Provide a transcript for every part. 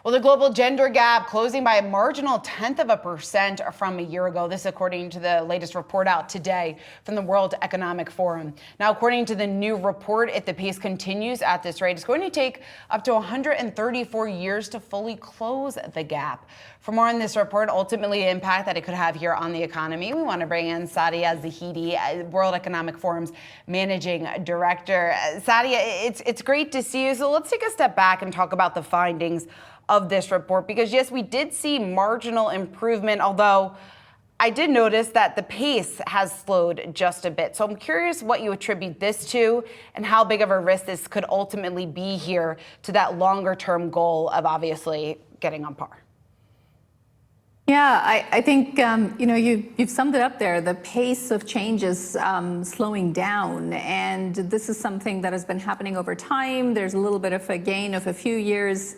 Well, the global gender gap closing by a marginal 0.1% from a year ago. This according to the latest report out today from the World Economic Forum. Now, according to the new report, if the pace continues at this rate, it's going to take up to 134 years to fully close the gap. For more on this report, ultimately the impact that it could have here on the economy, we want to bring in Saadia Zahidi, World Economic Forum's managing director. Saadia, it's great to see you. So let's take a step back and talk about the findings of this report, because yes, we did see marginal improvement, although I did notice that the pace has slowed just a bit. So I'm curious what you attribute this to and how big of a risk this could ultimately be here to that longer term goal of obviously getting on par. Yeah, I think, you've summed it up there. The pace of change is slowing down, and this is something that has been happening over time. There's a little bit of a gain of a few years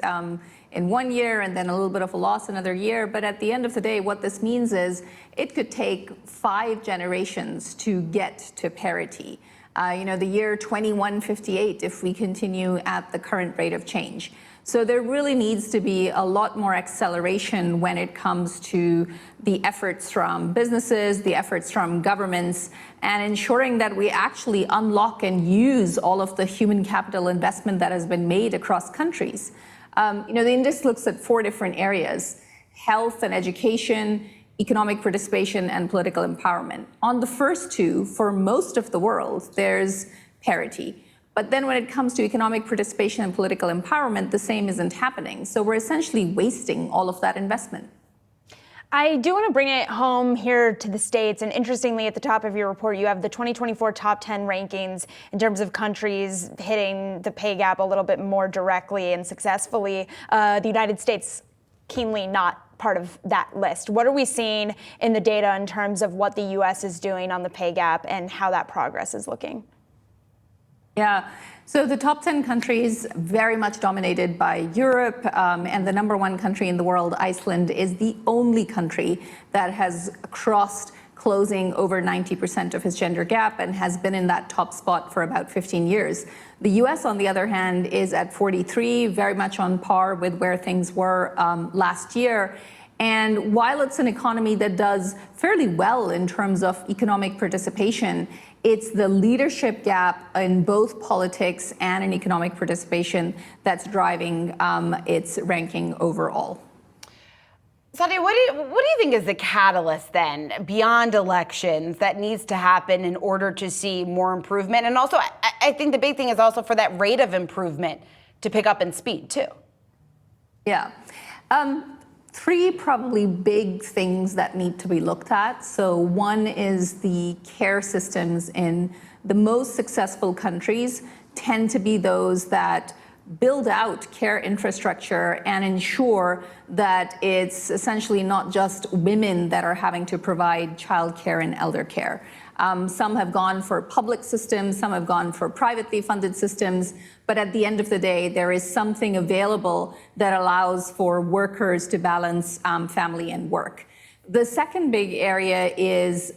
in 1 year, and then a little bit of a loss another year. But at the end of the day, what this means is it could take 5 generations to get to parity. The year 2158, if we continue at the current rate of change. So there really needs to be a lot more acceleration when it comes to the efforts from businesses, the efforts from governments, and ensuring that we actually unlock and use all of the human capital investment that has been made across countries. The index looks at 4 different areas: health and education, economic participation, and political empowerment. On the first 2, for most of the world, there's parity. But then when it comes to economic participation and political empowerment, the same isn't happening. So we're essentially wasting all of that investment. I do want to bring it home here to the States. And interestingly, at the top of your report, you have the 2024 top 10 rankings in terms of countries hitting the pay gap a little bit more directly and successfully. The United States keenly not part of that list. What are we seeing in the data in terms of what the U.S. is doing on the pay gap and how that progress is looking? Yeah, so the top 10 countries very much dominated by Europe, and the number 1 country in the world, Iceland, is the only country that has crossed closing over 90% of its gender gap and has been in that top spot for about 15 years. The US, on the other hand, is at 43, very much on par with where things were last year. And while it's an economy that does fairly well in terms of economic participation, it's the leadership gap in both politics and in economic participation that's driving its ranking overall. Saadia, what do you think is the catalyst then beyond elections that needs to happen in order to see more improvement? And also, I think the big thing is also for that rate of improvement to pick up in speed too. Yeah. 3 probably big things that need to be looked at. So one is the care systems in the most successful countries tend to be those that build out care infrastructure and ensure that it's essentially not just women that are having to provide childcare and elder care. Some have gone for public systems, some have gone for privately funded systems, but at the end of the day, there is something available that allows for workers to balance family and work. The second big area is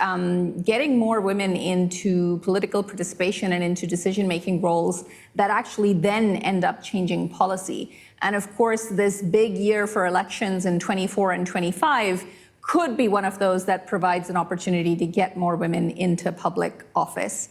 getting more women into political participation and into decision-making roles that actually then end up changing policy. And of course, this big year for elections in 24 and 25 could be one of those that provides an opportunity to get more women into public office.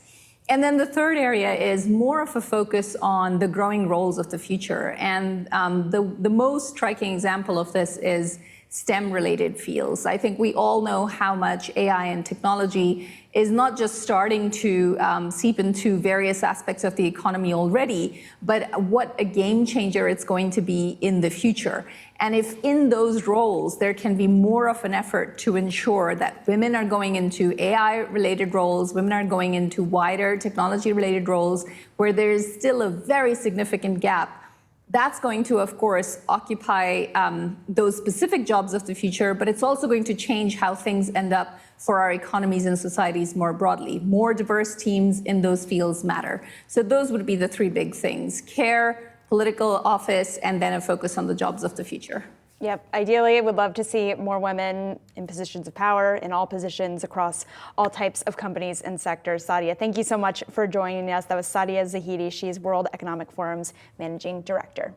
And then the third area is more of a focus on the growing roles of the future. And the most striking example of this is STEM-related fields. I think we all know how much AI and technology is not just starting to seep into various aspects of the economy already, but what a game changer it's going to be in the future. And if in those roles there can be more of an effort to ensure that women are going into AI-related roles, women are going into wider technology-related roles, where there's still a very significant gap, that's going to, of course, occupy those specific jobs of the future, but it's also going to change how things end up for our economies and societies more broadly. More diverse teams in those fields matter. So those would be the 3 big things: care, political office, and then a focus on the jobs of the future. Yep. Ideally, would love to see more women in positions of power, in all positions across all types of companies and sectors. Saadia, thank you so much for joining us. That was Saadia Zahidi. She's World Economic Forum's Managing Director.